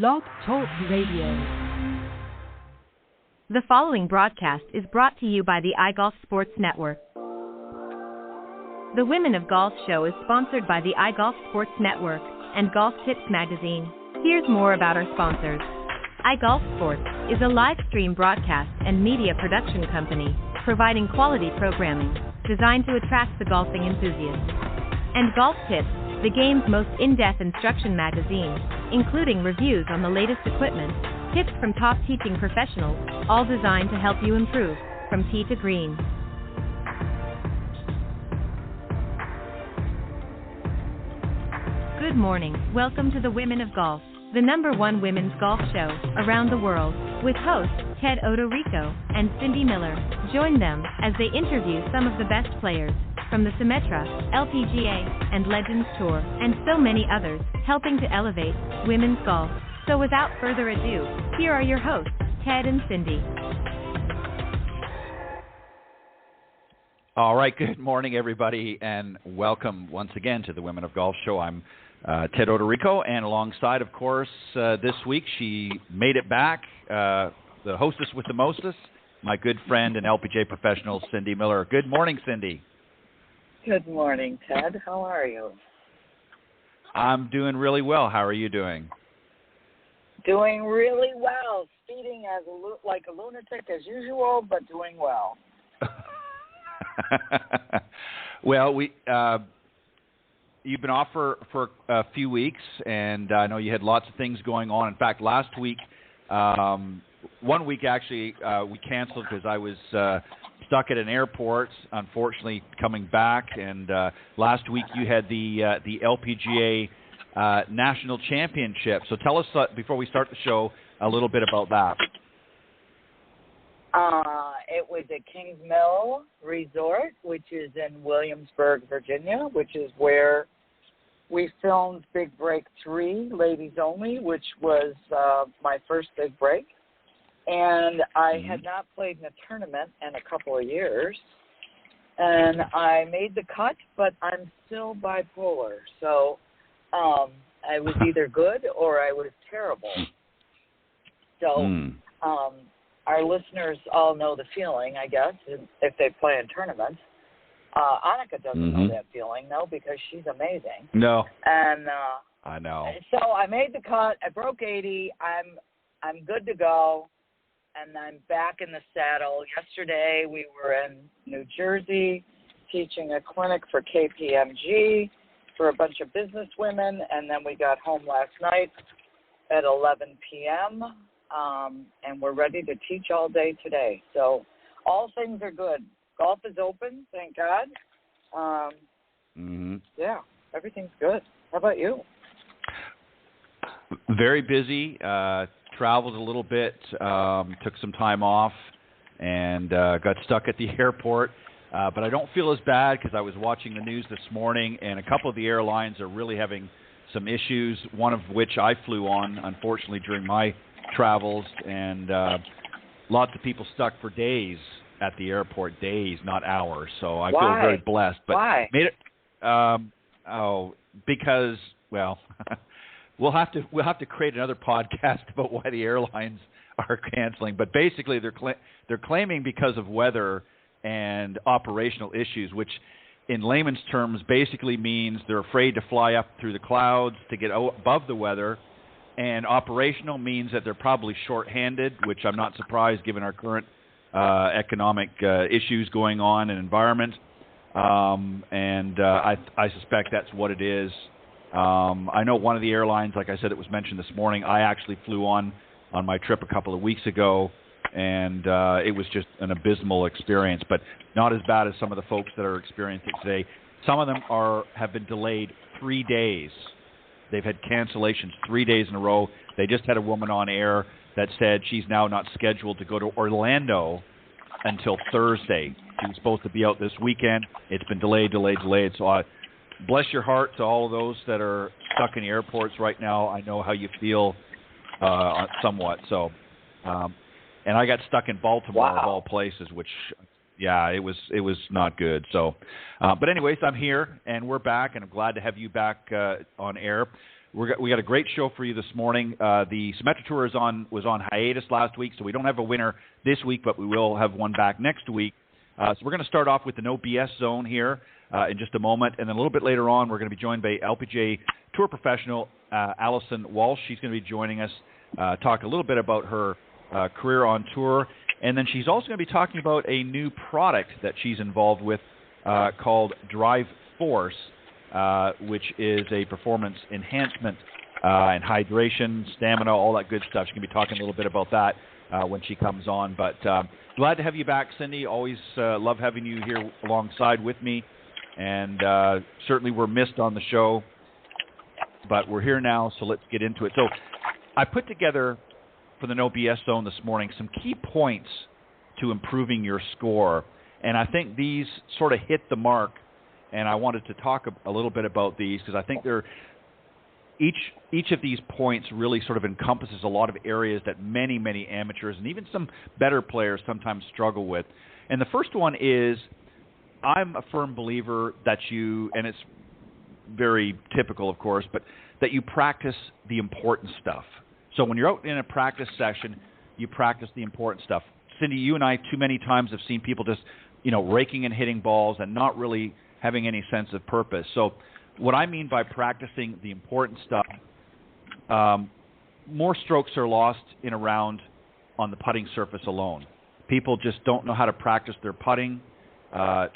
Blog Talk Radio. The following broadcast is brought to you by the iGolf Sports Network. The Women of Golf show is sponsored by the iGolf Sports Network and Golf Tips magazine. Here's more about our sponsors. iGolf Sports is a live stream broadcast and media production company providing quality programming designed to attract the golfing enthusiast. And Golf Tips, the game's most in-depth instruction magazine, including reviews on the latest equipment, tips from top teaching professionals, all designed to help you improve from tee to green. Good morning. Welcome to the Women of Golf, the #1 women's golf show around the world, with hosts Ted Odorico and Cindy Miller. Join them as they interview some of the best players from the Symetra, LPGA, and Legends Tour, and so many others, helping to elevate women's golf. So without further ado, here are your hosts, Ted and Cindy. All right, good morning, everybody, and welcome once again to the Women of Golf show. I'm Ted Odorico, and alongside, of course, this week, she made it back, the hostess with the mostest, my good friend and LPGA professional, Cindy Miller. Good morning, Cindy. Good morning, Ted. How are you? I'm doing really well. How are you doing? Doing really well. Speeding as like a lunatic as usual, but doing well. Well, you've been off for a few weeks, and I know you had lots of things going on. In fact, last week, 1 week actually, we canceled because I was stuck at an airport, unfortunately, coming back. And last week you had the LPGA National Championship. So tell us, before we start the show, a little bit about that. It was at Kings Mill Resort, which is in Williamsburg, Virginia, which is where we filmed Big Break 3, Ladies Only, which was my first big break. And I had not played in a tournament in a couple of years. And I made the cut, but I'm still bipolar. So I was either good or I was terrible. So our listeners all know the feeling, I guess, if they play in tournaments. Annika doesn't know that feeling, though, because she's amazing. No. And I know. So I made the cut. I broke 80. I'm good to go. And I'm back in the saddle. Yesterday we were in New Jersey teaching a clinic for KPMG for a bunch of business women, and then we got home last night at 11 p.m., and we're ready to teach all day today. So all things are good. Golf is open, thank God. Yeah, everything's good. How about you? Very busy. Traveled a little bit, took some time off, and got stuck at the airport. But I don't feel as bad because I was watching the news this morning, and a couple of the airlines are really having some issues, one of which I flew on, unfortunately, during my travels, and lots of people stuck for days at the airport, days, not hours. So I feel very blessed. But why? Made it, because, well... We'll have to create another podcast about why the airlines are canceling. But basically, they're claiming because of weather and operational issues, which in layman's terms basically means they're afraid to fly up through the clouds to get above the weather. And operational means that they're probably short-handed, which I'm not surprised given our current economic issues going on and environment. I suspect that's what it is. I know one of the airlines, like I said, it was mentioned this morning. I actually flew on my trip a couple of weeks ago, and it was just an abysmal experience, but not as bad as some of the folks that are experiencing it today. Some of them have been delayed 3 days. They've had cancellations 3 days in a row. They just had a woman on air that said she's now not scheduled to go to Orlando until Thursday. She was supposed to be out this weekend. It's been delayed. So bless your heart to all of those that are stuck in the airports right now. I know how you feel somewhat. So, and I got stuck in Baltimore of all places, which, yeah, it was not good. So, but anyways, I'm here and we're back, and I'm glad to have you back on air. we got a great show for you this morning. The Symetra Tour was on hiatus last week, so we don't have a winner this week, but we will have one back next week. So we're going to start off with the No BS zone here in just a moment, and then a little bit later on, we're going to be joined by LPGA Tour professional Alison Walshe. She's going to be joining us, talk a little bit about her career on tour, and then she's also going to be talking about a new product that she's involved with called Drive Force, which is a performance enhancement and hydration, stamina, all that good stuff. She's going to be talking a little bit about that when she comes on. But glad to have you back, Cindy. Always love having you here alongside with me. And certainly we're missed on the show, but we're here now, so let's get into it. So I put together for the No BS Zone this morning some key points to improving your score. And I think these sort of hit the mark, and I wanted to talk a little bit about these because I think they're each of these points really sort of encompasses a lot of areas that many, many amateurs and even some better players sometimes struggle with. And the first one is, I'm a firm believer that you, and it's very typical, of course, but that you practice the important stuff. So when you're out in a practice session, you practice the important stuff. Cindy, you and I too many times have seen people just, raking and hitting balls and not really having any sense of purpose. So what I mean by practicing the important stuff, more strokes are lost in a round on the putting surface alone. People just don't know how to practice their putting.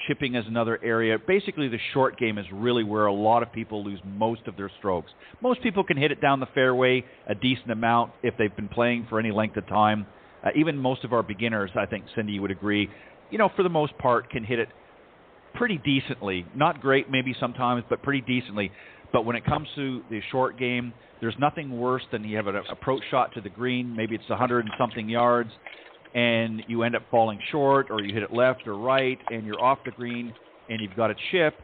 Chipping is another area. Basically, the short game is really where a lot of people lose most of their strokes. Most people can hit it down the fairway a decent amount if they've been playing for any length of time. Even most of our beginners, I think, Cindy, you would agree, for the most part can hit it pretty decently. Not great maybe sometimes, but pretty decently. But when it comes to the short game, there's nothing worse than you have an approach shot to the green, maybe it's 100 and something yards, and you end up falling short, or you hit it left or right, and you're off the green, and you've got a chip,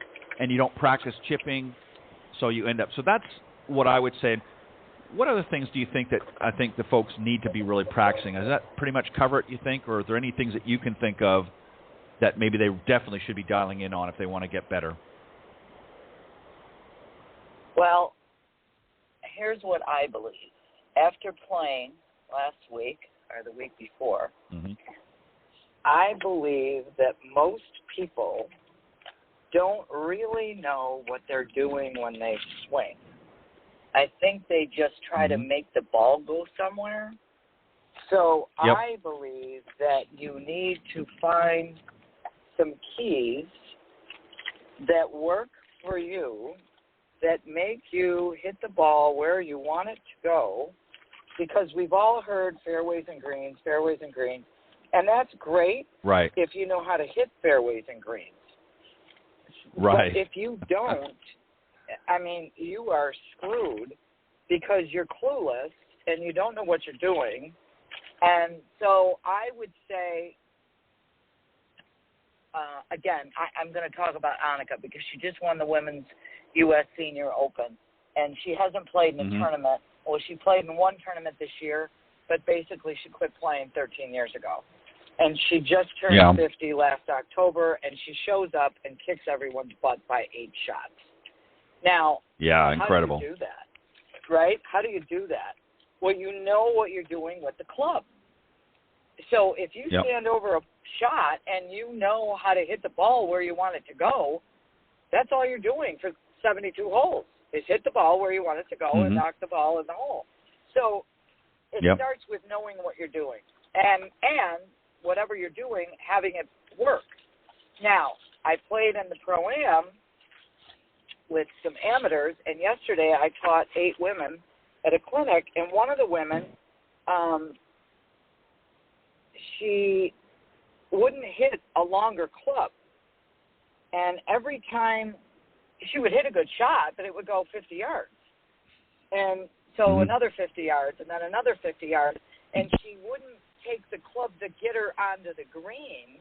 and you don't practice chipping, so you end up. So that's what I would say. What other things do you think that I think the folks need to be really practicing? Does that pretty much cover it, you think, or are there any things that you can think of that maybe they definitely should be dialing in on if they want to get better? Well, here's what I believe. After playing last week, or the week before, I believe that most people don't really know what they're doing when they swing. I think they just try to make the ball go somewhere. So I believe that you need to find some keys that work for you, that make you hit the ball where you want it to go, because we've all heard fairways and greens, and that's great if you know how to hit fairways and greens. Right. But if you don't, you are screwed because you're clueless and you don't know what you're doing. And so I would say, again, I'm going to talk about Annika because she just won the Women's U.S. Senior Open, and she hasn't played in a tournament. Well, she played in one tournament this year, but basically she quit playing 13 years ago. And she just turned 50 last October, and she shows up and kicks everyone's butt by 8 shots. Now, incredible. How do you do that, right? How do you do that? Well, you know what you're doing with the club. So if you stand over a shot and you know how to hit the ball where you want it to go, that's all you're doing for 72 holes, is hit the ball where you want it to go and knock the ball in the hole. So it starts with knowing what you're doing. And whatever you're doing, having it work. Now, I played in the Pro-Am with some amateurs, and yesterday I taught 8 women at a clinic, and one of the women, she wouldn't hit a longer club. And every time she would hit a good shot, but it would go 50 yards. And so another 50 yards, and then another 50 yards, and she wouldn't take the club to get her onto the green.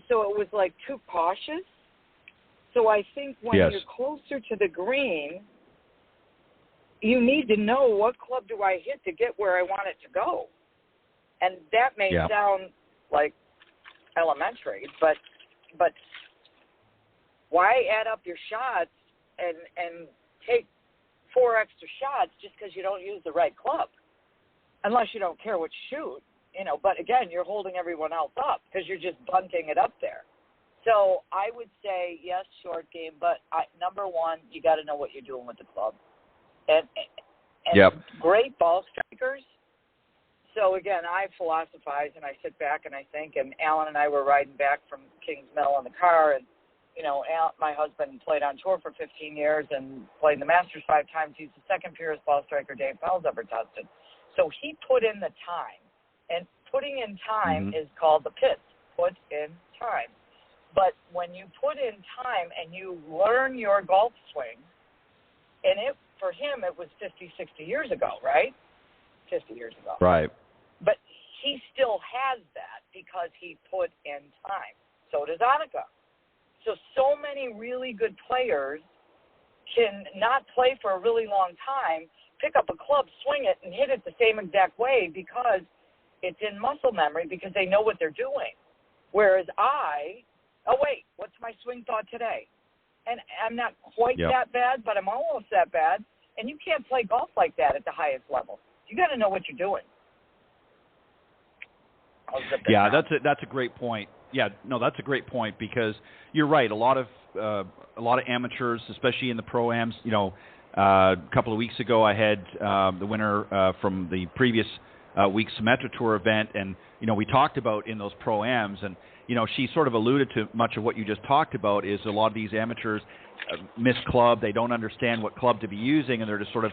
So it was like too cautious. So I think when you're closer to the green, you need to know what club do I hit to get where I want it to go. And that may sound like elementary, but why add up your shots and take 4 extra shots just because you don't use the right club, unless you don't care what you shoot, But again, you're holding everyone else up because you're just bunting it up there. So I would say, yes, short game, but number one, you got to know what you're doing with the club. And yep. Great ball strikers. So, again, I philosophize and I sit back and I think, and Alan and I were riding back from Kings Mill in the car, and, my husband played on tour for 15 years and played in the Masters 5 times. He's the second purest ball striker Dave Powell's ever tested. So he put in the time, and putting in time is called the PITS, put in time. But when you put in time and you learn your golf swing, and for him it was 50, 60 years ago, right? 50 years ago. Right. But he still has that because he put in time. So does Annika. So many really good players can not play for a really long time, pick up a club, swing it, and hit it the same exact way because it's in muscle memory because they know what they're doing. Whereas what's my swing thought today? And I'm not quite that bad, but I'm almost that bad. And you can't play golf like that at the highest level. You got to know what you're doing. Yeah, that's a great point. Yeah, no, that's a great point because you're right. A lot of amateurs, especially in the pro-ams. A couple of weeks ago, I had the winner from the previous week's Symetra Tour event, and we talked about in those pro-ams, and she sort of alluded to much of what you just talked about. Is a lot of these amateurs miss club. They don't understand what club to be using, and they're just sort of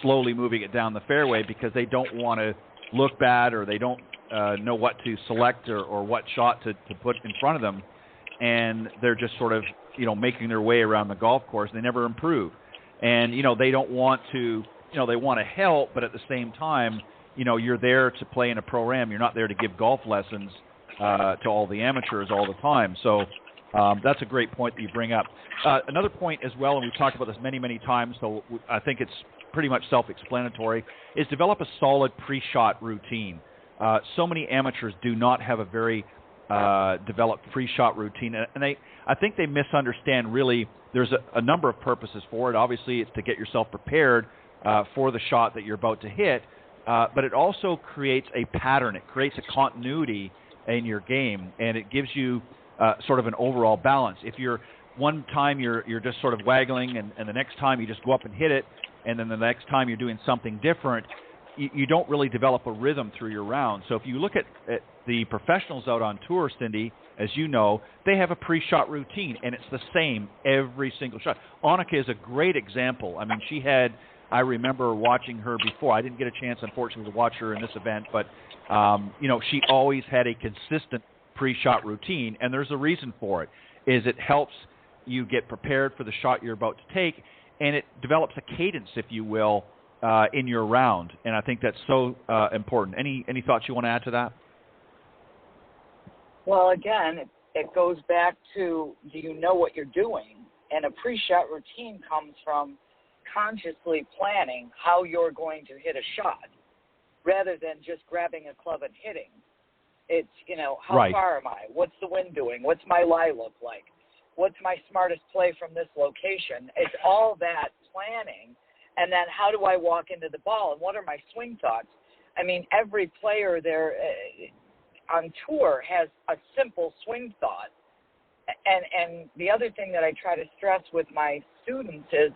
slowly moving it down the fairway because they don't want to look bad, or they don't know what to select or what shot to put in front of them, and they're just sort of making their way around the golf course. They never improve, and they don't want to they want to help, but at the same time you're there to play in a pro-am. You're not there to give golf lessons to all the amateurs all the time. So that's a great point that you bring up. Another point as well, and we've talked about this many, many times, so I think it's pretty much self-explanatory, is develop a solid pre-shot routine. So many amateurs do not have a very developed pre-shot routine, and I think they misunderstand really. There's a number of purposes for it. Obviously, it's to get yourself prepared for the shot that you're about to hit, but it also creates a pattern. It creates a continuity in your game, and it gives you sort of an overall balance. If you're one time you're just sort of waggling, and the next time you just go up and hit it, and then the next time you're doing something different, you don't really develop a rhythm through your round. So if you look at the professionals out on tour, Cindy, as you know, they have a pre-shot routine, and it's the same every single shot. Annika is a great example. I mean, I remember watching her before. I didn't get a chance, unfortunately, to watch her in this event, but she always had a consistent pre-shot routine, and there's a reason for it. It helps you get prepared for the shot you're about to take, and it develops a cadence, if you will, in your round. And I think that's so important. Any thoughts you want to add to that? Well, again, it goes back to, do you know what you're doing? And a pre-shot routine comes from consciously planning how you're going to hit a shot rather than just grabbing a club and hitting. It's, how far am I? What's the wind doing? What's my lie look like? What's my smartest play from this location? It's all that planning. And then how do I walk into the ball? And what are my swing thoughts? I mean, every player there on tour has a simple swing thought. And the other thing that I try to stress with my students is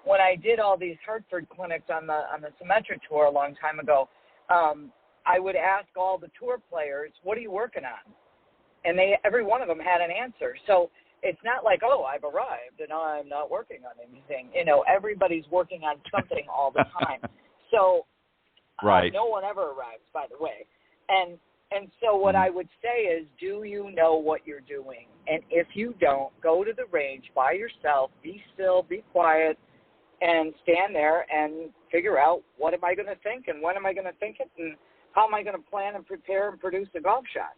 when I did all these Hartford clinics on the Symetra Tour a long time ago, I would ask all the tour players, what are you working on? And every one of them had an answer. So it's not like, oh, I've arrived and I'm not working on anything. Everybody's working on something all the time. So no one ever arrives, by the way. And so what I would say is, do you know what you're doing? And if you don't, go to the range by yourself, be still, be quiet, and stand there and figure out what am I going to think and when am I going to think it and how am I going to plan and prepare and produce a golf shot.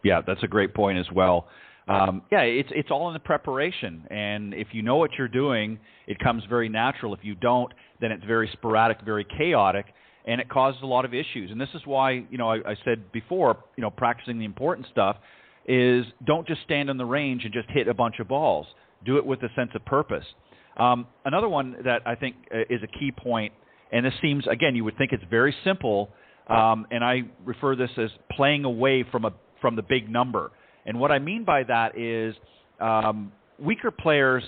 Yeah, that's a great point as well. It's all in the preparation, and if you know what you're doing, it comes very natural. If you don't, then it's very sporadic, very chaotic, and it causes a lot of issues. And this is why, I said before, practicing the important stuff is don't just stand on the range and just hit a bunch of balls. Do it with a sense of purpose. Another one that I think is a key point, and this seems, again, you would think it's very simple, and I refer this as playing away from the big number. And what I mean by that is weaker players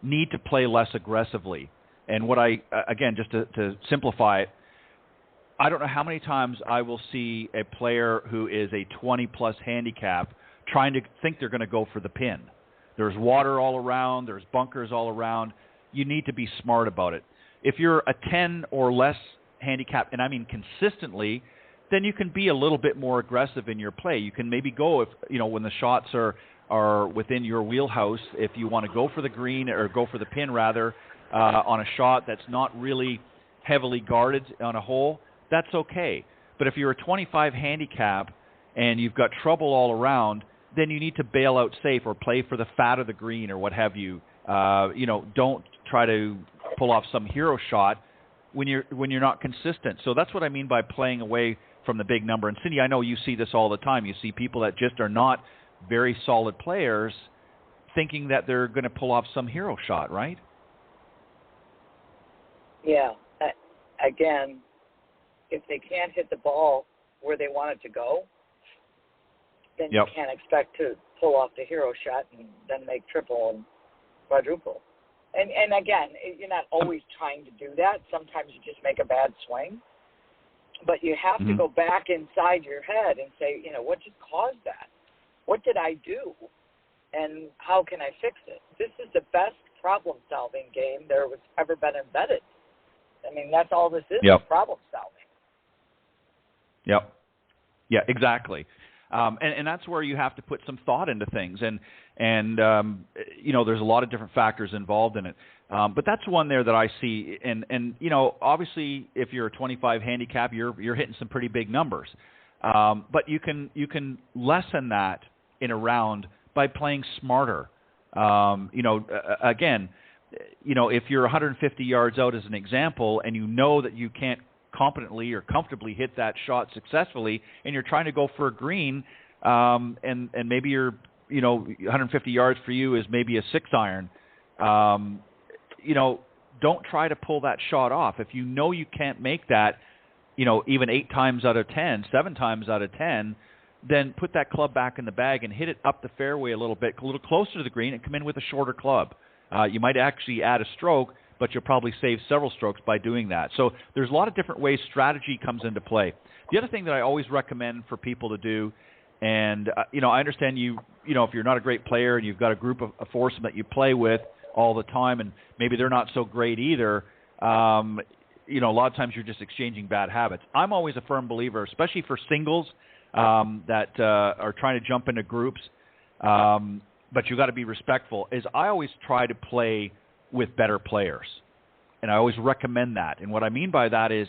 need to play less aggressively. And what again, just to simplify it, I don't know how many times I will see a player who is a 20-plus handicap trying to think they're going to go for the pin. There's water all around. There's bunkers all around. You need to be smart about it. If you're a 10 or less handicap, and I mean consistently, then you can be a little bit more aggressive in your play. You can maybe go, if when the shots are within your wheelhouse, if you want to go for the green or go for the pin rather, on a shot that's not really heavily guarded on a hole, that's okay. But if you're a 25 handicap and you've got trouble all around, then you need to bail out safe or play for the fat of the green or what have you. Don't try to pull off some hero shot when you're not consistent. So that's what I mean by playing away from the big number. And Cindy, I know you see this all the time. You see people that just are not very solid players thinking that they're going to pull off some hero shot, right? Yeah. Again, if they can't hit the ball where they want it to go, then you can't expect to pull off the hero shot and then make triple and quadruple. And again, you're not always trying to do that. Sometimes you just make a bad swing. But you have to go back inside your head and say, what just caused that? What did I do? And how can I fix it? This is the best problem-solving game there was ever been invented. I mean, that's all this is problem-solving. Yep. Yeah, exactly. And that's where you have to put some thought into things. And there's a lot of different factors involved in it. But that's one there that I see. And obviously, if you're a 25 handicap, you're hitting some pretty big numbers. But you can lessen that in a round by playing smarter. Again, if you're 150 yards out as an example, and you know that you can't competently or comfortably hit that shot successfully, and you're trying to go for a green, and maybe you're 150 yards for you is maybe a 6-iron. Don't try to pull that shot off. If you know you can't make that, even 8 times out of 10, 7 times out of 10, then put that club back in the bag and hit it up the fairway a little closer to the green, and come in with a shorter club. You might actually add a stroke, but you'll probably save several strokes by doing that. So there's a lot of different ways strategy comes into play. The other thing that I always recommend for people to do, and I understand if you're not a great player and you've got a group of foursome that you play with all the time, and maybe they're not so great either, a lot of times you're just exchanging bad habits. I'm always a firm believer, especially for singles that are trying to jump into groups, but you've got to be respectful, is I always try to play with better players. And I always recommend that. And what I mean by that is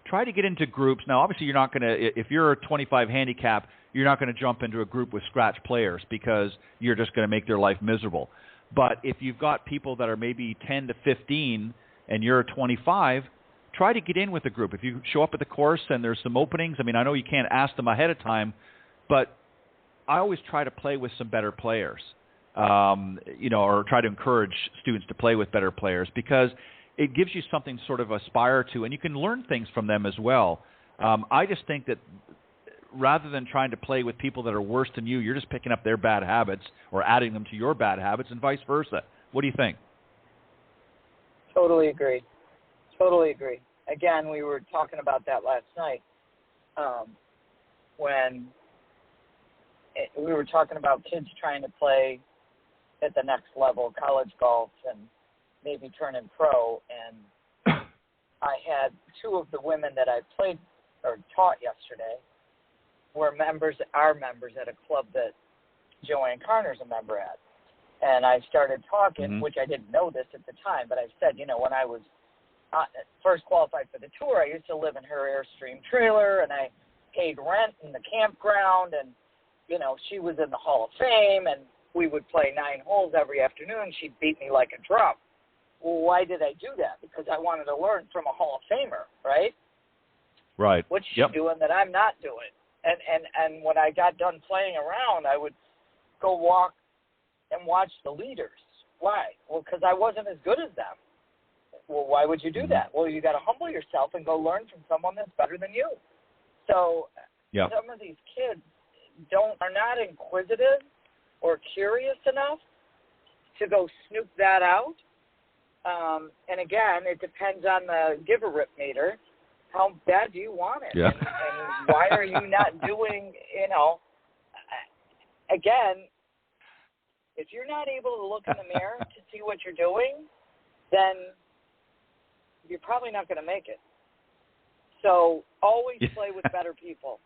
try to get into groups. Now, obviously, you're not going to, if you're a 25 handicap, you're not going to jump into a group with scratch players because you're just going to make their life miserable. But if you've got people that are maybe 10 to 15 and you're a 25, try to get in with a group. If you show up at the course and there's some openings, I know you can't ask them ahead of time, but I always try to play with some better players. Or try to encourage students to play with better players because it gives you something to sort of aspire to, and you can learn things from them as well. I just think that rather than trying to play with people that are worse than you, you're just picking up their bad habits or adding them to your bad habits and vice versa. What do you think? Totally agree. Again, we were talking about that last night when we were talking about kids trying to play at the next level, college golf, and maybe turning pro. And I had 2 of the women that I played or taught yesterday are members at a club that Joanne Carner's a member at. And I started talking, which I didn't know this at the time, but I said, when I was first qualified for the tour, I used to live in her Airstream trailer, and I paid rent in the campground, and, she was in the Hall of Fame, and we would play 9 holes every afternoon. She'd beat me like a drum. Well, why did I do that? Because I wanted to learn from a Hall of Famer, right? Right. What's she doing that I'm not doing? And when I got done playing around, I would go walk and watch the leaders, Why? Well, because I wasn't as good as them. Well, why would you do that? Well, you got to humble yourself and go learn from someone that's better than you. So some of these kids are not inquisitive or curious enough to go snoop that out. And again, it depends on the give-a-rip meter. How bad do you want it? Yeah. And why are you not doing, again, if you're not able to look in the mirror to see what you're doing, then you're probably not going to make it. So always play with better people.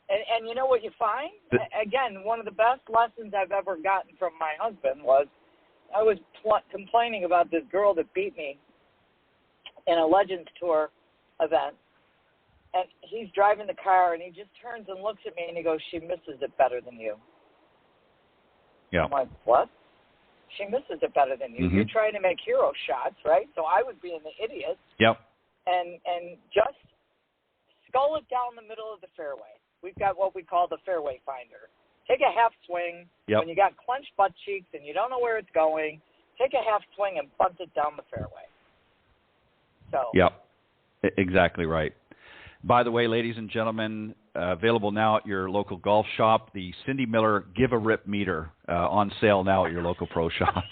And you know what you find? Again, one of the best lessons I've ever gotten from my husband was I was complaining about this girl that beat me in a Legends Tour event. And he's driving the car, and he just turns and looks at me, and he goes, she misses it better than you. Yeah. I'm like, what? She misses it better than you. Mm-hmm. You're trying to make hero shots, right? So I was being the idiot. Yep. And just skull it down the middle of the fairway. We've got what we call the fairway finder. Take a half swing. Yep. When you got clenched butt cheeks and you don't know where it's going, take a half swing and bunt it down the fairway. So. Yep. Exactly right. By the way, ladies and gentlemen, available now at your local golf shop, the Cindy Miller Give a Rip meter on sale now at your local pro shop.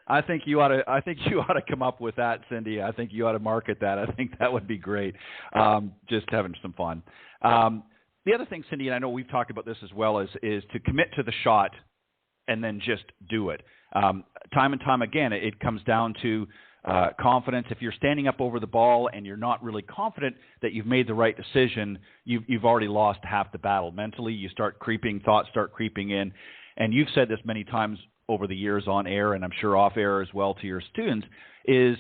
I think you ought to come up with that, Cindy. I think you ought to market that. I think that would be great. Just having some fun. The other thing, Cindy, and I know we've talked about this as well, is to commit to the shot and then just do it. Time and time again, it comes down to confidence. If you're standing up over the ball and you're not really confident that you've made the right decision, you've already lost half the battle. Mentally, thoughts start creeping in. And you've said this many times over the years on air, and I'm sure off air as well to your students, is,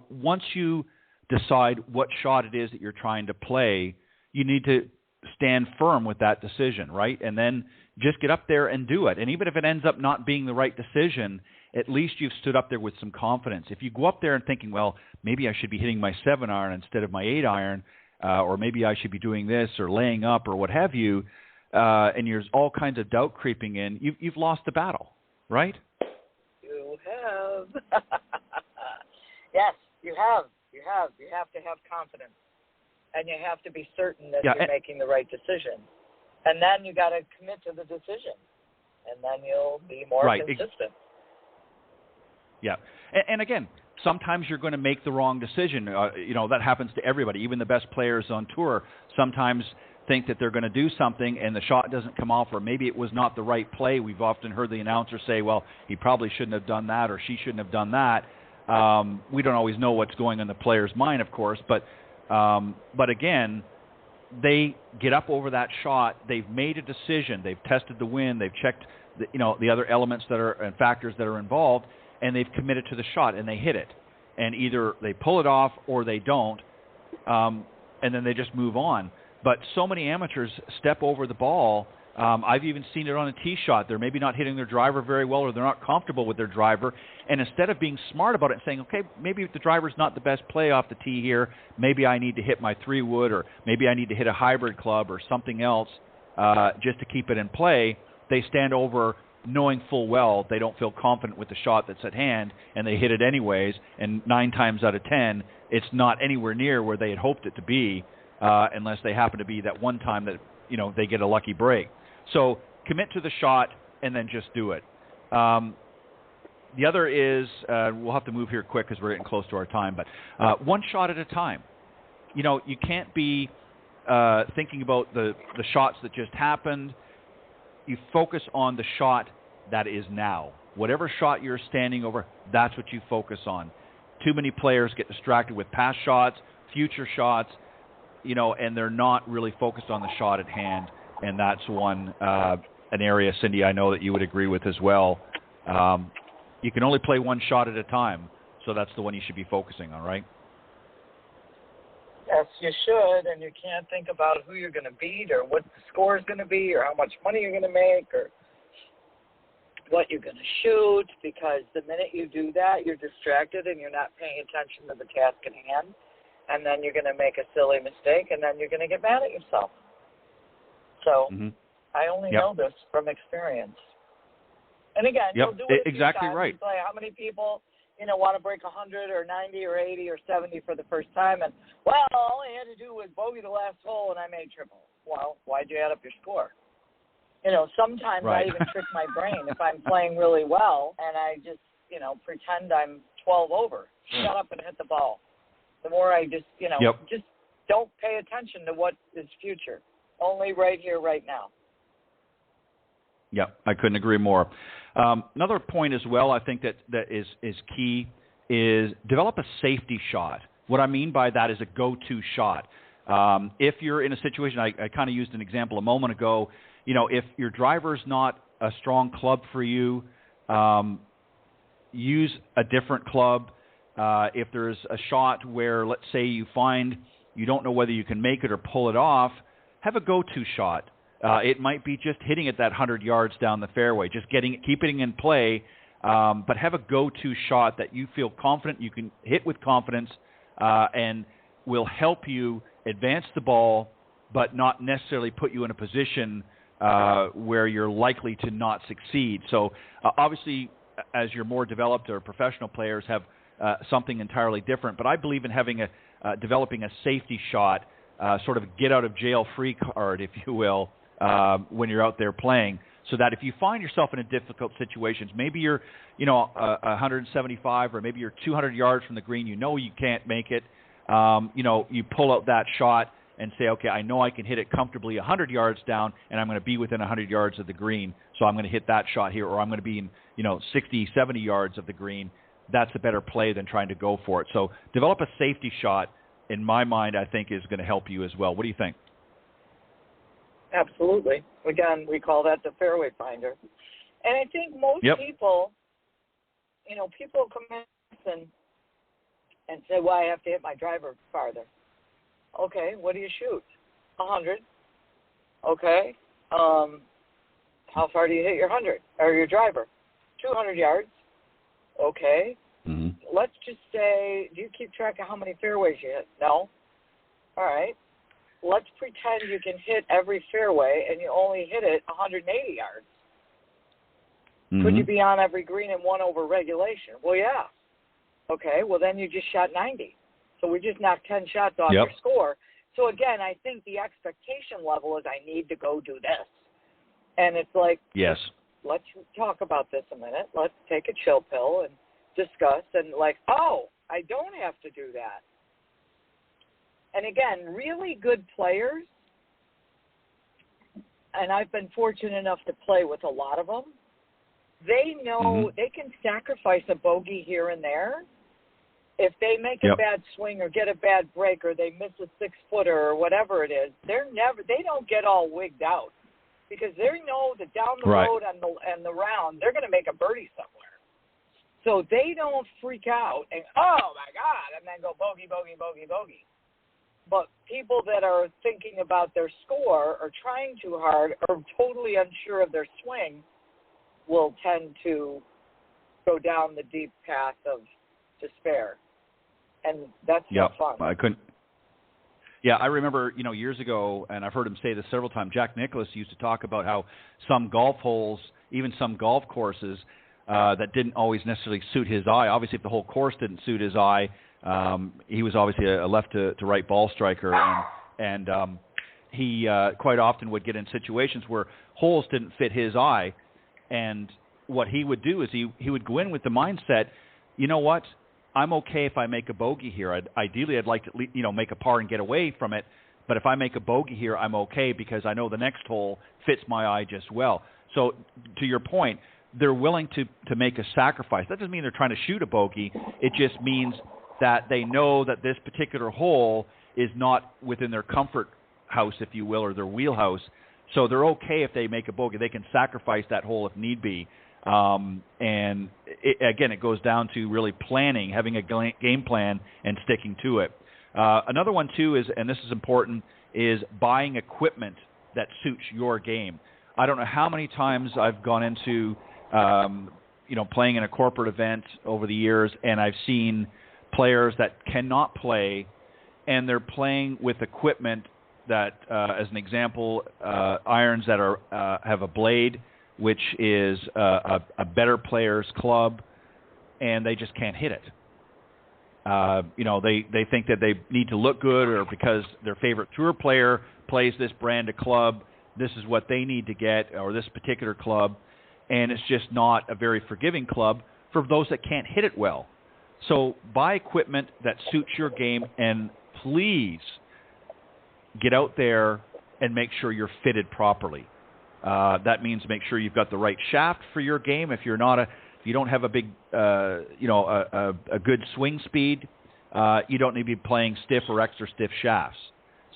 once you decide what shot it is that you're trying to play, you need to stand firm with that decision, right? And then just get up there and do it. And even if it ends up not being the right decision, at least you've stood up there with some confidence. If you go up there and thinking, well, maybe I should be hitting my 7-iron instead of my 8-iron, or maybe I should be doing this or laying up or what have you, and there's all kinds of doubt creeping in, you've lost the battle, right? You have. Yes, you have. You have to have confidence, and you have to be certain that you're making the right decision. And then you got to commit to the decision, and then you'll be more consistent. Yeah. And again, sometimes you're going to make the wrong decision. That happens to everybody. Even the best players on tour sometimes think that they're going to do something and the shot doesn't come off, or maybe it was not the right play. We've often heard the announcer say, well, he probably shouldn't have done that, or she shouldn't have done that. We don't always know what's going on in the player's mind, of course, but again, they get up over that shot. They've made a decision. They've tested the wind. They've checked the other elements that are and factors that are involved, and they've committed to the shot, and they hit it. And either they pull it off or they don't, and then they just move on. But so many amateurs step over the ball. I've even seen it on a tee shot. They're maybe not hitting their driver very well, or they're not comfortable with their driver. And instead of being smart about it and saying, okay, maybe the driver's not the best play off the tee here, maybe I need to hit my 3-wood, or maybe I need to hit a hybrid club or something else just to keep it in play, they stand over knowing full well they don't feel confident with the shot that's at hand, and they hit it anyways, and 9 times out of 10, it's not anywhere near where they had hoped it to be, unless they happen to be that one time that, they get a lucky break. So commit to the shot and then just do it. The other is, we'll have to move here quick because we're getting close to our time, but one shot at a time. You can't be thinking about the shots that just happened. You focus on the shot that is now. Whatever shot you're standing over, that's what you focus on. Too many players get distracted with past shots, future shots, and they're not really focused on the shot at hand. And that's an area, Cindy, I know that you would agree with as well. You can only play one shot at a time, so that's the one you should be focusing on, right? Yes, you should, and you can't think about who you're going to beat or what the score is going to be or how much money you're going to make or what you're going to shoot, because the minute you do that, you're distracted and you're not paying attention to the task at hand, and then you're going to make a silly mistake, and then you're going to get mad at yourself. So I only Yep. know this from experience. And again, Yep. you'll do it a few Exactly times. right. It's like how many people, want to break 100 or 90 or 80 or 70 for the first time, and, well, all I had to do was bogey the last hole and I made triple. Well, why'd you add up your score? Sometimes Right. I even trick my brain if I'm playing really well and I just, pretend I'm 12 over. Shut up and hit the ball. The more I just, Yep. just don't pay attention to what is future. Only right here, right now. Yeah, I couldn't agree more. Another point as well, I think that is key is develop a safety shot. What I mean by that is a go-to shot. If you're in a situation, I kind of used an example a moment ago, if your driver's not a strong club for you, use a different club. If there's a shot where, let's say, you find you don't know whether you can make it or pull it off, have a go-to shot. It might be just hitting it that 100 yards down the fairway, just keeping it in play, but have a go-to shot that you feel confident you can hit with confidence and will help you advance the ball, but not necessarily put you in a position where you're likely to not succeed. So obviously, as you're more developed or professional players have something entirely different, but I believe in having developing a safety shot, sort of get-out-of-jail-free card, if you will, when you're out there playing, so that if you find yourself in a difficult situation, maybe you're, 175 or maybe you're 200 yards from the green, you can't make it, you pull out that shot and say, okay, I know I can hit it comfortably 100 yards down, and I'm going to be within 100 yards of the green, so I'm going to hit that shot here, or I'm going to be in, 60, 70 yards of the green. That's a better play than trying to go for it. So develop a safety shot, in my mind, I think is going to help you as well. What do you think? Absolutely. Again, we call that the fairway finder. And I think most people, people come in and say, well, I have to hit my driver farther. Okay, what do you shoot? 100. Okay. How far do you hit your 100 or your driver? 200 yards. Okay. Mm-hmm. Let's just say, do you keep track of how many fairways you hit? No. All right. Let's pretend you can hit every fairway and you only hit it 180 yards. Mm-hmm. Could you be on every green and 1 over regulation? Well, yeah. Okay, well, then you just shot 90. So we just knocked 10 shots off your score. So, again, I think the expectation level is I need to go do this. And it's like, yes, let's talk about this a minute. Let's take a chill pill and discuss. And I don't have to do that. And again, really good players, and I've been fortunate enough to play with a lot of them, they know they can sacrifice a bogey here and there. If they make a bad swing or get a bad break or they miss a 6-footer or whatever it is, they don't get all wigged out because they know that down the road and the round, they're going to make a birdie somewhere. So they don't freak out and, oh, my God, and then go bogey, bogey, bogey, bogey. But people that are thinking about their score or trying too hard or totally unsure of their swing will tend to go down the deep path of despair. And that's not fun. I couldn't. Yeah, I remember, years ago, and I've heard him say this several times, Jack Nicklaus used to talk about how some golf holes, even some golf courses, that didn't always necessarily suit his eye. Obviously, if the whole course didn't suit his eye, he was obviously a left to right ball striker, and he quite often would get in situations where holes didn't fit his eye. And what he would do is he would go in with the mindset, you know what, I'm okay if I make a bogey here. Ideally, I'd like to make a par and get away from it. But if I make a bogey here, I'm okay because I know the next hole fits my eye just well. So to your point, they're willing to make a sacrifice. That doesn't mean they're trying to shoot a bogey. It just means that they know that this particular hole is not within their comfort house, if you will, or their wheelhouse. So they're okay if they make a bogey. They can sacrifice that hole if need be. And again, it goes down to really planning, having a game plan and sticking to it. Another one, too, is, and this is important, is buying equipment that suits your game. I don't know how many times I've gone into, playing in a corporate event over the years, and I've seen players that cannot play, and they're playing with equipment that, as an example, irons that are have a blade, which is a better player's club, and they just can't hit it. They think that they need to look good, or because their favorite tour player plays this brand of club, this is what they need to get, or this particular club, and it's just not a very forgiving club for those that can't hit it well. So buy equipment that suits your game, and please get out there and make sure you're fitted properly. That means make sure you've got the right shaft for your game. If you don't have a big, a good swing speed, you don't need to be playing stiff or extra stiff shafts.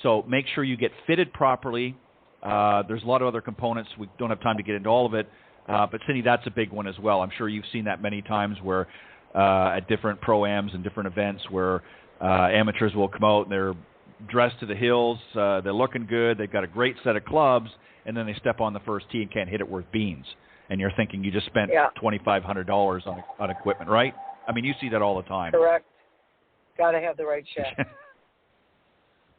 So make sure you get fitted properly. There's a lot of other components. We don't have time to get into all of it. But Cindy, that's a big one as well. I'm sure you've seen that many times where at different pro-ams and different events where amateurs will come out and they're dressed to the hills, they're looking good, they've got a great set of clubs, and then they step on the first tee and can't hit it worth beans. And you're thinking you just spent $2,500 on equipment, right? I mean, you see that all the time. Correct. Got to have the right shaft.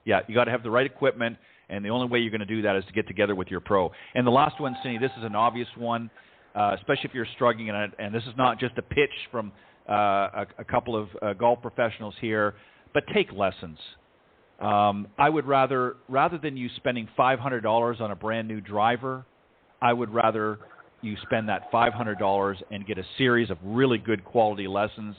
Yeah, you got to have the right equipment, and the only way you're going to do that is to get together with your pro. And the last one, Cindy, this is an obvious one, especially if you're struggling, and this is not just a pitch from a couple of golf professionals here, but take lessons. I would rather than you spending $500 on a brand new driver, I would rather you spend that $500 and get a series of really good quality lessons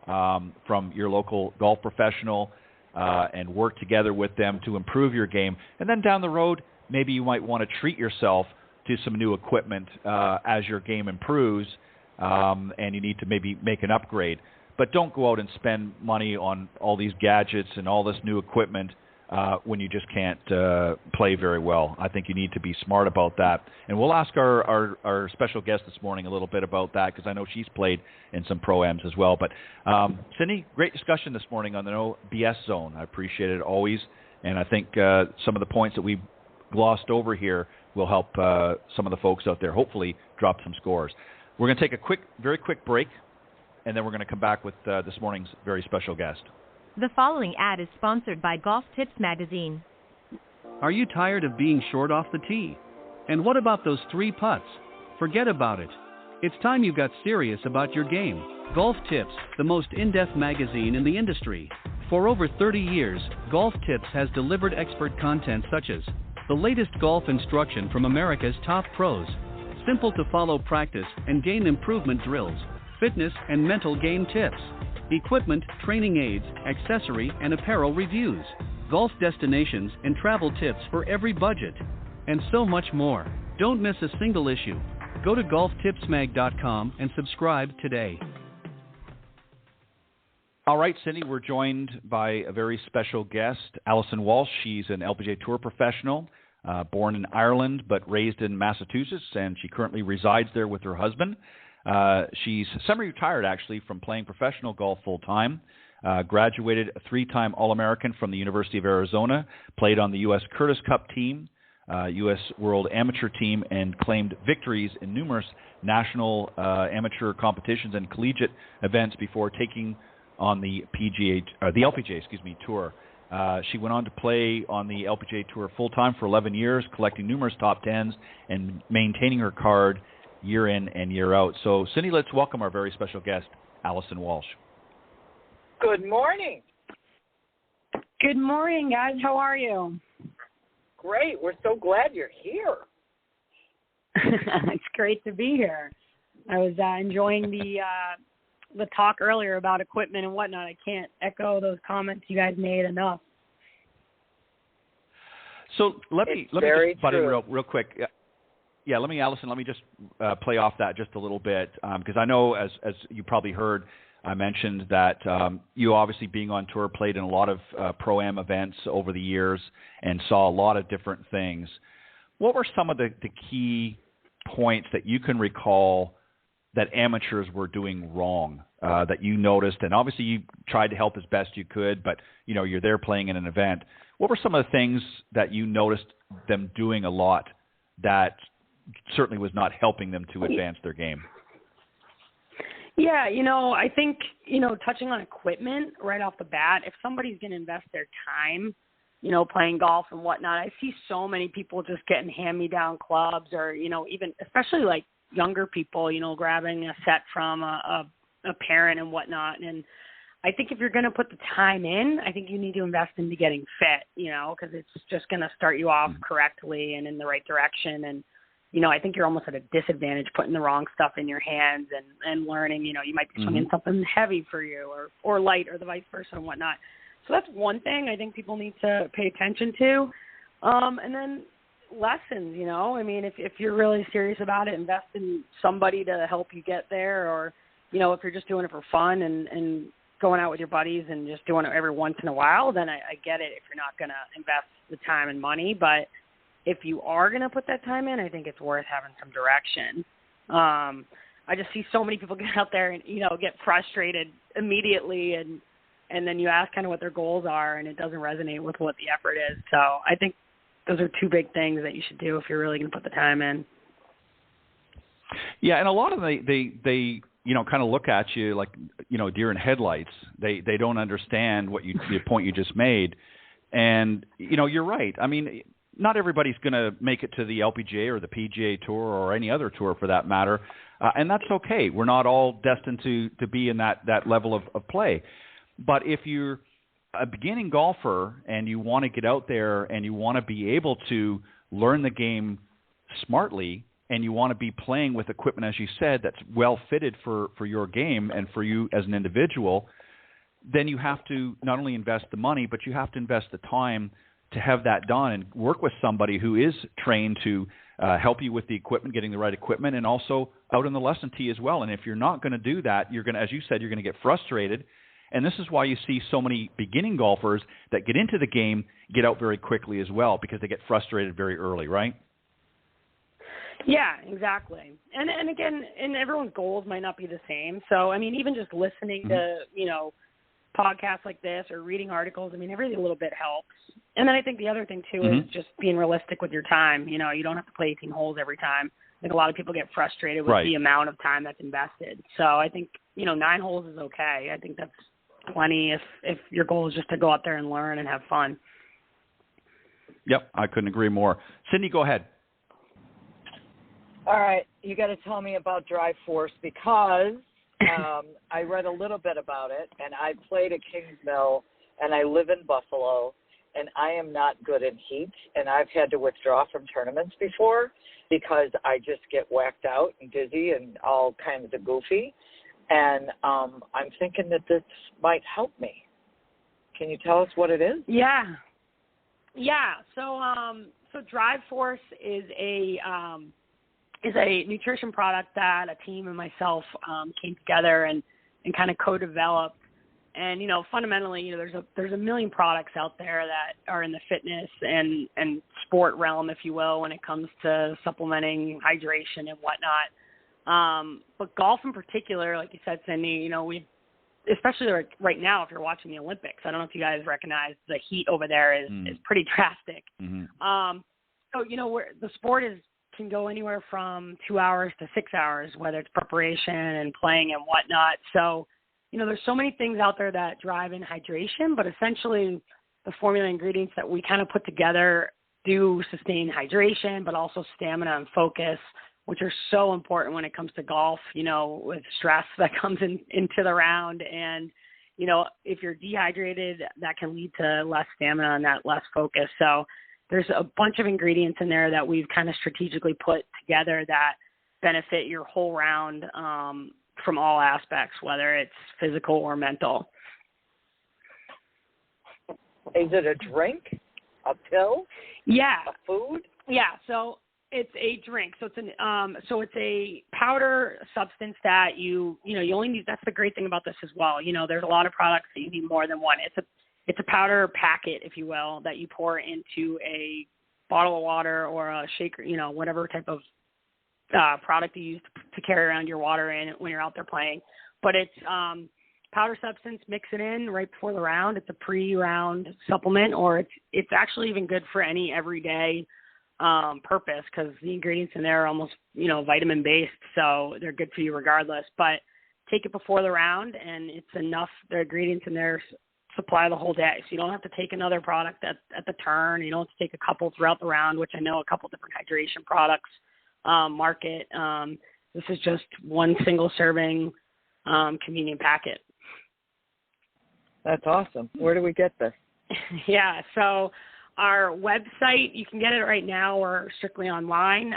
from your local golf professional and work together with them to improve your game. And then down the road, maybe you might want to treat yourself to some new equipment as your game improves and you need to maybe make an upgrade. But don't go out and spend money on all these gadgets and all this new equipment when you just can't play very well. I think you need to be smart about that. And we'll ask our special guest this morning a little bit about that because I know she's played in some pro-ams as well. But Cindy, great discussion this morning on the No BS Zone. I appreciate it always. And I think some of the points that we glossed over here will help some of the folks out there hopefully drop some scores. We're going to take a very quick break, and then we're going to come back with this morning's very special guest. The following ad is sponsored by Golf Tips Magazine. Are you tired of being short off the tee? And what about those 3 putts? Forget about it. It's time you got serious about your game. Golf Tips, the most in-depth magazine in the industry. For over 30 years, Golf Tips has delivered expert content such as the latest golf instruction from America's top pros, simple-to-follow practice and game improvement drills, fitness and mental game tips, equipment, training aids, accessory and apparel reviews, golf destinations and travel tips for every budget, and so much more. Don't miss a single issue. Go to golftipsmag.com and subscribe today. All right, Cindy, we're joined by a very special guest, Alison Walshe. She's an LPGA Tour professional, born in Ireland but raised in Massachusetts, and she currently resides there with her husband. She's semi-retired, actually, from playing professional golf full-time, graduated a 3-time All-American from the University of Arizona, played on the U.S. Curtis Cup team, U.S. World Amateur team, and claimed victories in numerous national amateur competitions and collegiate events before taking on the LPGA Tour. She went on to play on the LPGA Tour full-time for 11 years, collecting numerous top tens and maintaining her card year in and year out. So, Cindy, let's welcome our very special guest, Alison Walshe. Good morning. Good morning, guys. How are you? Great. We're so glad you're here. It's great to be here. I was enjoying the talk earlier about equipment and whatnot. I can't echo those comments you guys made enough. So let me just butt in real quick. Yeah, Alison, let me just play off that just a little bit because I know, as you probably heard, I mentioned that you obviously being on tour played in a lot of Pro-Am events over the years and saw a lot of different things. What were some of the key points that you can recall that amateurs were doing wrong that you noticed? And obviously you tried to help as best you could, but you're there playing in an event. What were some of the things that you noticed them doing a lot that certainly was not helping them to advance their game? Yeah, I think, touching on equipment right off the bat, if somebody's going to invest their time, playing golf and whatnot. I see so many people just getting hand-me-down clubs, or, even especially like younger people, grabbing a set from a parent and whatnot. And I think if you're going to put the time in, I think you need to invest into getting fit, because it's just going to start you off correctly and in the right direction. And, I think you're almost at a disadvantage putting the wrong stuff in your hands and learning, you might be swinging something heavy for you or light, or the vice versa and whatnot. So that's one thing I think people need to pay attention to. And then lessons, if you're really serious about it, invest in somebody to help you get there, or, if you're just doing it for fun and going out with your buddies and just doing it every once in a while, then I get it if you're not going to invest the time and money. But if you are going to put that time in, I think it's worth having some direction. I just see so many people get out there and, get frustrated immediately, and then you ask kind of what their goals are, and it doesn't resonate with what the effort is. So I think those are two big things that you should do if you're really going to put the time in. Yeah, and a lot of them, they kind of look at you like, deer in headlights. They don't understand the point you just made. And, you're right. I mean, not everybody's going to make it to the LPGA or the PGA Tour or any other tour for that matter. And that's okay. We're not all destined to be in that level of play. But if you're a beginning golfer and you want to get out there and you want to be able to learn the game smartly, and you want to be playing with equipment, as you said, that's well fitted for your game and for you as an individual, then you have to not only invest the money, but you have to invest the time to have that done and work with somebody who is trained to help you with the equipment, getting the right equipment, and also out on the lesson tee as well. And if you're not going to do that, you're going to, as you said, you're going to get frustrated. And this is why you see so many beginning golfers that get into the game get out very quickly as well, because they get frustrated very early, right? Yeah, exactly. And again, and everyone's goals might not be the same. So, even just listening to, podcasts like this or reading articles, every little bit helps. And then I think the other thing, too, is just being realistic with your time. You don't have to play 18 holes every time. I think a lot of people get frustrated with the amount of time that's invested. So I think, 9 holes is okay. I think that's plenty if your goal is just to go out there and learn and have fun. Yep, I couldn't agree more. Cindy, go ahead. All right, you got to tell me about Drive Force, because I read a little bit about it, and I played at Kings Mill, and I live in Buffalo, and I am not good in heat, and I've had to withdraw from tournaments before because I just get whacked out and dizzy and all kinds of goofy, and I'm thinking that this might help me. Can you tell us what it is? Yeah. So Drive Force is a nutrition product that a team and myself came together and kind of co-developed. And, fundamentally, there's a million products out there that are in the fitness and sport realm, if you will, when it comes to supplementing hydration and whatnot. But golf in particular, like you said, Cindy, we, especially right now, if you're watching the Olympics, I don't know if you guys recognize the heat over there is pretty drastic. So, where the sport can go anywhere from 2 hours to 6 hours, whether it's preparation and playing and whatnot. So, there's so many things out there that drive in hydration, but essentially the formula ingredients that we kind of put together do sustain hydration, but also stamina and focus, which are so important when it comes to golf, with stress that comes into the round. And, if you're dehydrated, that can lead to less stamina and that less focus. So there's a bunch of ingredients in there that we've kind of strategically put together that benefit your whole round from all aspects, whether it's physical or mental. Is it a drink, a pill? Yeah. A food? Yeah. So it's a drink. So it's a powder substance that you only need. That's the great thing about this as well. There's a lot of products that you need more than one. It's a powder packet, if you will, that you pour into a bottle of water or a shaker, whatever type of product you use to carry around your water in when you're out there playing. But it's powder substance, mix it in right before the round. It's a pre-round supplement, or it's actually even good for any everyday purpose, because the ingredients in there are almost, vitamin-based, so they're good for you regardless. But take it before the round, and it's enough, the ingredients in there supply the whole day. So you don't have to take another product at the turn. You don't have to take a couple throughout the round, which I know a couple different hydration products market. This is just one single serving convenient packet. That's awesome. Where do we get this? Yeah, so our website, you can get it right now or strictly online.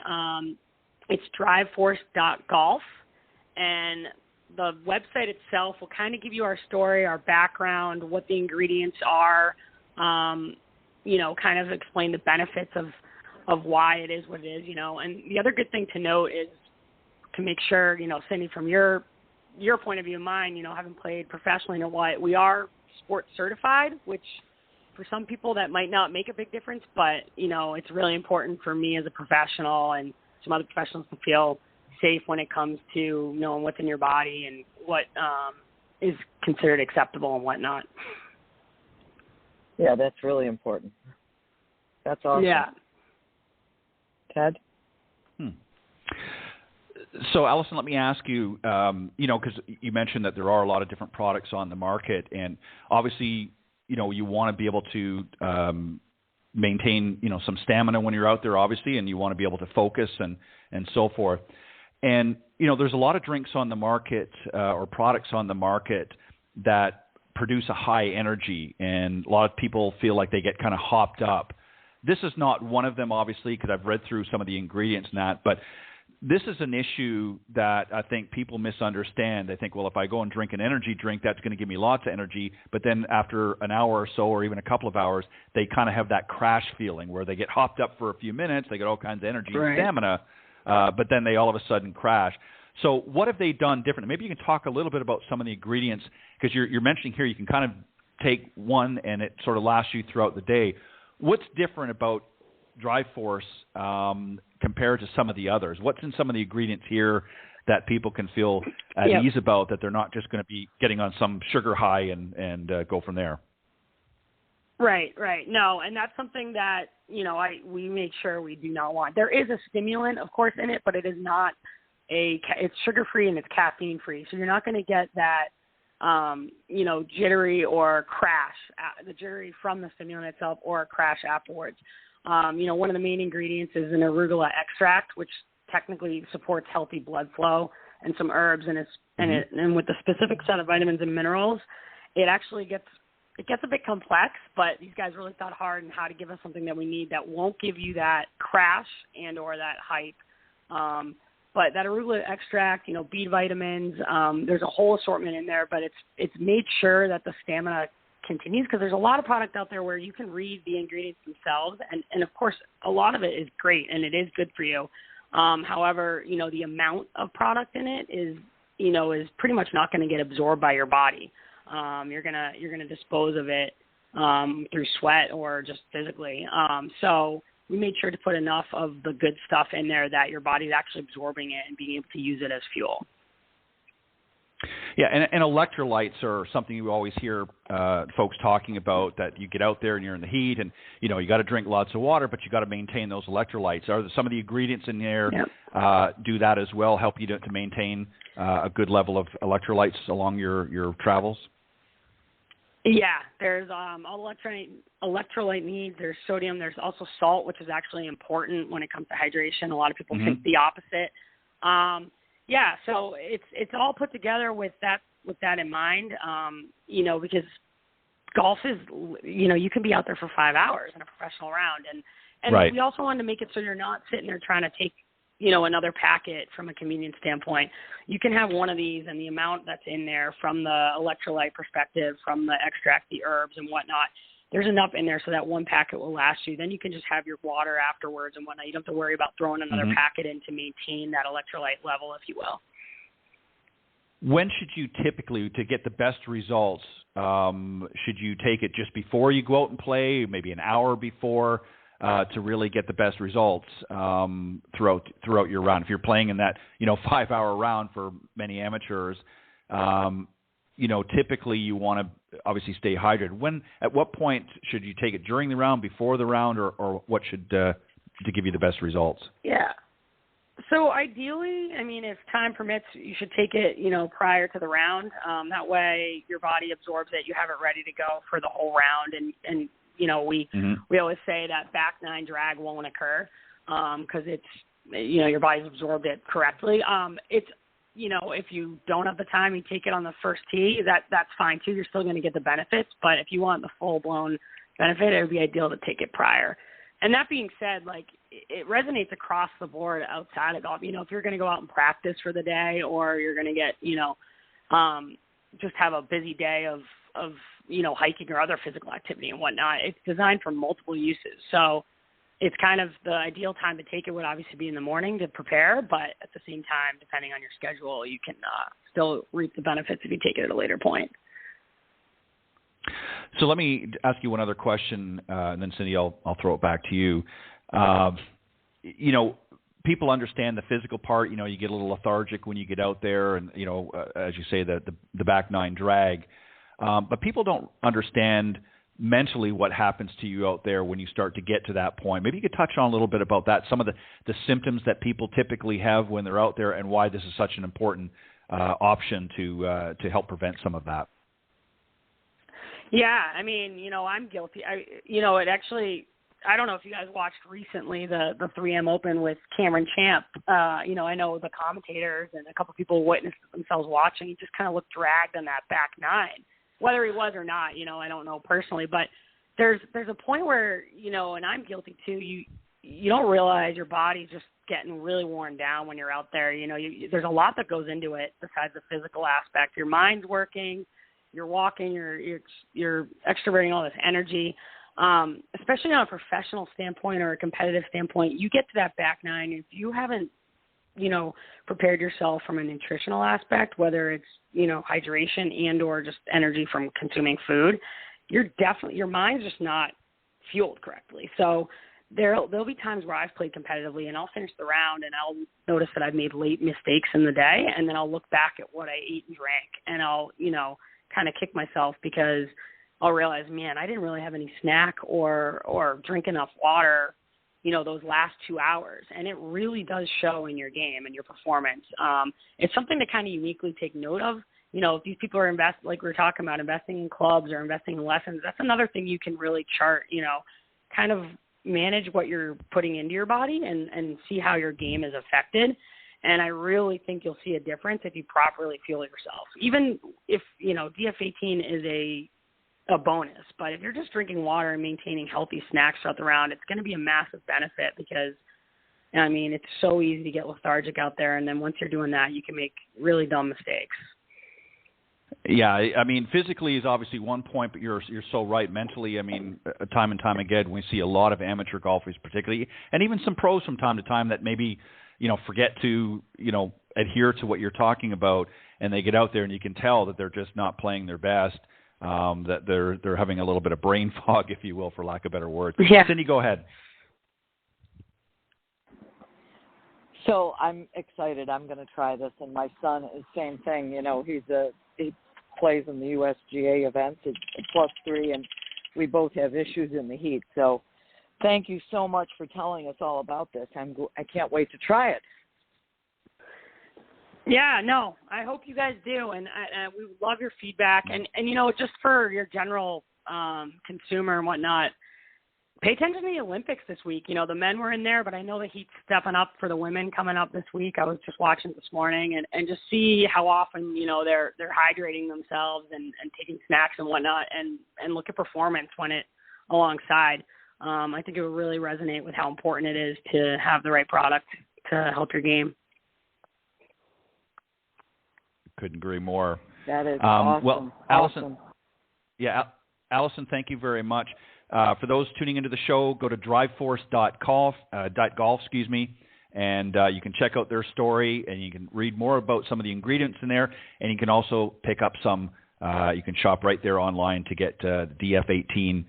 It's driveforce.golf, and the website itself will kind of give you our story, our background, what the ingredients are, kind of explain the benefits of why it is what it is, And the other good thing to note is to make sure, Cindy, from your point of view and mine, having played professionally and what, we are sports certified, which for some people that might not make a big difference, but, it's really important for me as a professional and some other professionals to feel safe when it comes to knowing what's in your body and what is considered acceptable and whatnot. Yeah, that's really important. That's awesome. Yeah. Ted? So, Alison, let me ask you, because you mentioned that there are a lot of different products on the market, and obviously, you want to be able to maintain, some stamina when you're out there, obviously, and you want to be able to focus and so forth. And, there's a lot of drinks on the market or products on the market that produce a high energy, and a lot of people feel like they get kind of hopped up. This is not one of them, obviously, because I've read through some of the ingredients and that, but this is an issue that I think people misunderstand. They think, well, if I go and drink an energy drink, that's going to give me lots of energy. But then after an hour or so, or even a couple of hours, they kind of have that crash feeling where they get hopped up for a few minutes. They get all kinds of energy and stamina, but then they all of a sudden crash. So what have they done different? Maybe you can talk a little bit about some of the ingredients, because you're mentioning here you can kind of take one and it sort of lasts you throughout the day. What's different about DriveForce compared to some of the others? What's in some of the ingredients here that people can feel at ease about, that they're not just going to be getting on some sugar high and go from there? Right. No, and that's something that, we make sure we do not want. There is a stimulant, of course, in it, but it is not it's sugar-free and it's caffeine-free. So you're not going to get that, jittery or crash, the jittery from the stimulant itself or a crash afterwards. One of the main ingredients is an arugula extract, which technically supports healthy blood flow, and some herbs, and with the specific set of vitamins and minerals, it actually gets a bit complex, but these guys really thought hard on how to give us something that we need that won't give you that crash and or that hype. But that arugula extract, B vitamins, there's a whole assortment in there, but it's made sure that the stamina continues, because there's a lot of product out there where you can read the ingredients themselves, and of course a lot of it is great and it is good for you. However, the amount of product in it is pretty much not going to get absorbed by your body. You're gonna dispose of it through sweat or just physically. So we made sure to put enough of the good stuff in there that your body's actually absorbing it and being able to use it as fuel. Yeah, and electrolytes are something you always hear folks talking about, that you get out there and you're in the heat and, you got to drink lots of water, but you got to maintain those electrolytes. Are some of the ingredients in there do that as well, help you to maintain a good level of electrolytes along your travels? Yeah, there's all electrolyte needs. There's sodium. There's also salt, which is actually important when it comes to hydration. A lot of people think the opposite. Yeah, so it's all put together with that in mind. Because golf is, you can be out there for 5 hours in a professional round, and right. We also wanted to make it so you're not sitting there trying to take another packet from a convenience standpoint. You can have one of these, and the amount that's in there from the electrolyte perspective, from the extract, the herbs and whatnot, there's enough in there so that one packet will last you. Then you can just have your water afterwards and whatnot. You don't have to worry about throwing another packet in to maintain that electrolyte level, if you will. When should you typically, to get the best results, should you take it just before you go out and play, maybe an hour before, to really get the best results throughout your round? If you're playing in that 5-hour round for many amateurs, typically you want to obviously stay hydrated. At what point should you take it, during the round, before the round, or what should to give you the best results? Yeah. So ideally, I mean, if time permits, you should take it, prior to the round. That way your body absorbs it. You have it ready to go for the whole round. And we always say that back nine drag won't occur because it's, your body's absorbed it correctly. It's, if you don't have the time, you take it on the first tee, that's fine too. You're still going to get the benefits. But if you want the full-blown benefit, it would be ideal to take it prior. And that being said, it resonates across the board outside of golf. If you're going to go out and practice for the day, or you're going to get, just have a busy day of hiking or other physical activity and whatnot, it's designed for multiple uses. So it's kind of the ideal time to take it would obviously be in the morning to prepare, but at the same time, depending on your schedule, you can still reap the benefits if you take it at a later point. So let me ask you one other question, and then Cindy, I'll throw it back to you. People understand the physical part. You get a little lethargic when you get out there, and as you say, the back nine drag. But people don't understand mentally what happens to you out there when you start to get to that point. Maybe you could touch on a little bit about that, some of the symptoms that people typically have when they're out there, and why this is such an important option to help prevent some of that. Yeah, I mean, I'm guilty. It actually, I don't know if you guys watched recently the 3M Open with Cameron Champ. I know the commentators and a couple people witnessed themselves watching. He just kind of looked dragged on that back nine. Whether he was or not, I don't know personally. But there's a point where, and I'm guilty too, you don't realize your body's just getting really worn down when you're out there. There's a lot that goes into it besides the physical aspect. Your mind's working. You're walking, you're extroverting all this energy, especially on a professional standpoint or a competitive standpoint. You get to that back nine, if you haven't, prepared yourself from a nutritional aspect, whether it's, hydration and or just energy from consuming food, your mind's just not fueled correctly. So there'll be times where I've played competitively and I'll finish the round and I'll notice that I've made late mistakes in the day, and then I'll look back at what I ate and drank, and I'll, kind of kick myself because I'll realize, man, I didn't really have any snack or drink enough water, those last 2 hours. And it really does show in your game and your performance. It's something to kind of uniquely take note of. If these people are like we were talking about, investing in clubs or investing in lessons, that's another thing you can really chart, kind of manage what you're putting into your body and see how your game is affected. And I really think you'll see a difference if you properly fuel yourself. Even if, DF18 is a bonus, but if you're just drinking water and maintaining healthy snacks throughout the round, it's going to be a massive benefit because, it's so easy to get lethargic out there. And then once you're doing that, you can make really dumb mistakes. Yeah, physically is obviously one point, but you're so right. Mentally, time and time again, we see a lot of amateur golfers particularly, and even some pros from time to time that maybe – forget to, adhere to what you're talking about, and they get out there and you can tell that they're just not playing their best, that they're having a little bit of brain fog, if you will, for lack of better words. Yeah. Cindy, go ahead. So I'm excited. I'm going to try this, and my son is same thing. He plays in the USGA events. It's +3, and we both have issues in the heat. So thank you so much for telling us all about this. I can't wait to try it. Yeah, no, I hope you guys do, and we would love your feedback. And just for your general consumer and whatnot, pay attention to the Olympics this week. The men were in there, but I know the heat's stepping up for the women coming up this week. I was just watching this morning, and just see how often they're hydrating themselves and taking snacks and whatnot, and look at performance when it alongside. I think it would really resonate with how important it is to have the right product to help your game. Couldn't agree more. That is awesome. Well, Alison, Alison, thank you very much. For those tuning into the show, go to driveforce.golf, and you can check out their story, and you can read more about some of the ingredients in there, and you can also pick up some. You can shop right there online to get the DF18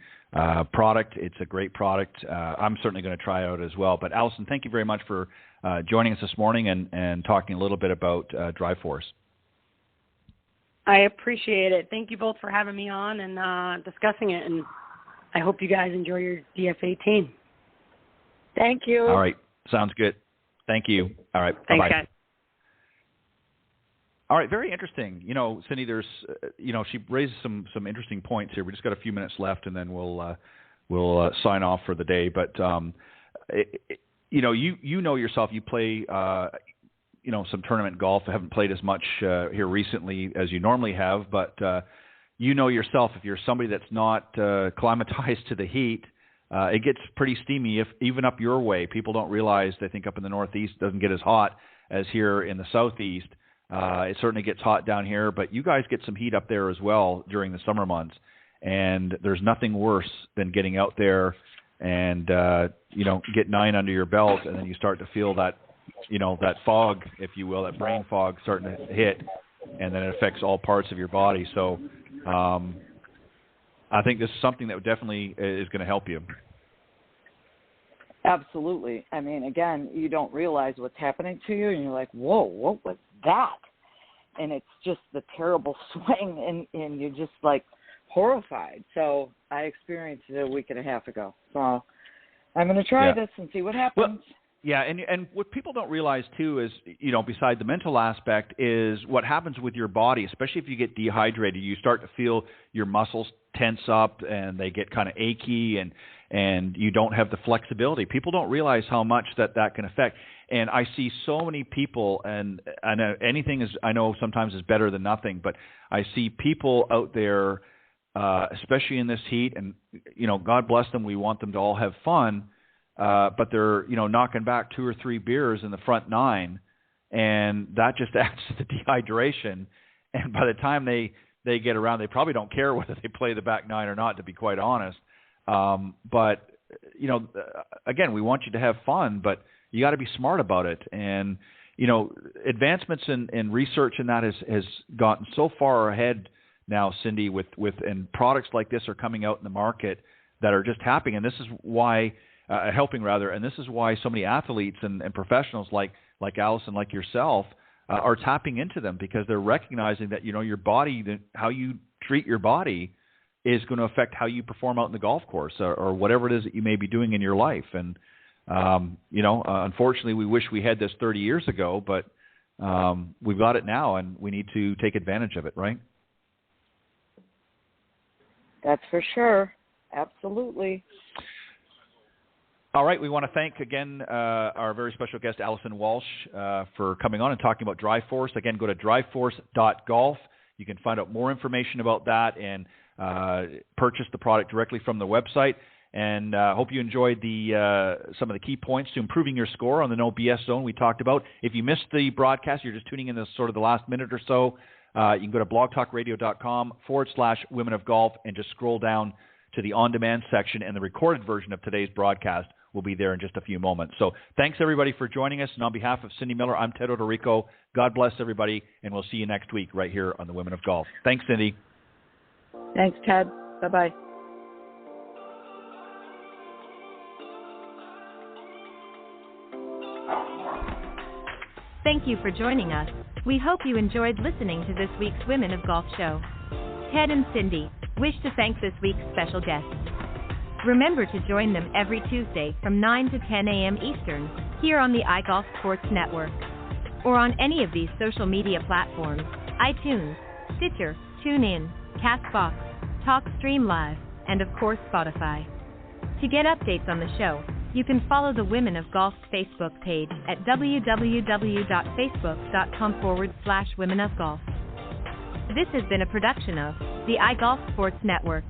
product. It's a great product. I'm certainly going to try it out as well. But Alison, thank you very much for joining us this morning and talking a little bit about DriveForce. I appreciate it. Thank you both for having me on and discussing it. And I hope you guys enjoy your DF18. Thank you. All right. Sounds good. Thank you. All right. Thanks, Bye-bye. guys. All right, very interesting. Cindy, there's, she raises some interesting points here. We just got a few minutes left, and then we'll sign off for the day. But you know yourself. You play, some tournament golf. I haven't played as much here recently as you normally have, but you know yourself. If you're somebody that's not acclimatized to the heat, it gets pretty steamy. If even up your way, people don't realize. They think up in the Northeast it doesn't get as hot as here in the Southeast. It certainly gets hot down here, but you guys get some heat up there as well during the summer months. And there's nothing worse than getting out there and, get 9 under your belt, and then you start to feel that, that fog, if you will, that brain fog starting to hit, and then it affects all parts of your body. So I think this is something that definitely is going to help you. Absolutely. I mean, again, you don't realize what's happening to you, and you're like, whoa, what was that? And it's just the terrible swing, and you're just like horrified. So I experienced it a week and a half ago. So I'm going to try this and see what happens. Well, yeah, and what people don't realize, too, is, beside the mental aspect, is what happens with your body, especially if you get dehydrated. You start to feel your muscles tense up, and they get kind of achy, and you don't have the flexibility. People don't realize how much that can affect. And I see so many people, and I know anything I know sometimes is better than nothing, but I see people out there, especially in this heat, and, God bless them, we want them to all have fun, but they're, knocking back 2 or 3 beers in the front 9, and that just adds to the dehydration. And by the time they get around, they probably don't care whether they play the back 9 or not, to be quite honest. But, again, we want you to have fun, but you got to be smart about it. And, advancements in research in that has gotten so far ahead now, Cindy, with and products like this are coming out in the market that are just happening. And this is why, helping rather, and this is why so many athletes and professionals like Alison, like yourself, are tapping into them, because they're recognizing that, your body, how you treat your body is going to affect how you perform out in the golf course or whatever it is that you may be doing in your life. And, unfortunately, we wish we had this 30 years ago, but we've got it now, and we need to take advantage of it, right? That's for sure. Absolutely. All right. We want to thank, again, our very special guest, Alison Walshe, for coming on and talking about DriveForce. Again, go to driveforce.golf. You can find out more information about that and purchase the product directly from the website. And hope you enjoyed some of the key points to improving your score on the No BS Zone we talked about. If you missed the broadcast, you're just tuning in this sort of the last minute or so, you can go to blogtalkradio.com/Women of Golf and just scroll down to the on-demand section, and the recorded version of today's broadcast will be there in just a few moments. So thanks, everybody, for joining us. And on behalf of Cindy Miller, I'm Ted Odorico. God bless everybody, and we'll see you next week right here on the Women of Golf. Thanks, Cindy. Thanks, Ted. Bye-bye. Thank you for joining us. We hope you enjoyed listening to this week's Women of Golf show. Ted and Cindy wish to thank this week's special guests. Remember to join them every Tuesday from 9 to 10 a.m. Eastern here on the iGolf Sports Network, or on any of these social media platforms: iTunes, Stitcher, TuneIn, CastBox, TalkStream Live, and of course Spotify. To get updates on the show, you can follow the Women of Golf's Facebook page at www.facebook.com/Women of Golf. This has been a production of the iGolf Sports Network.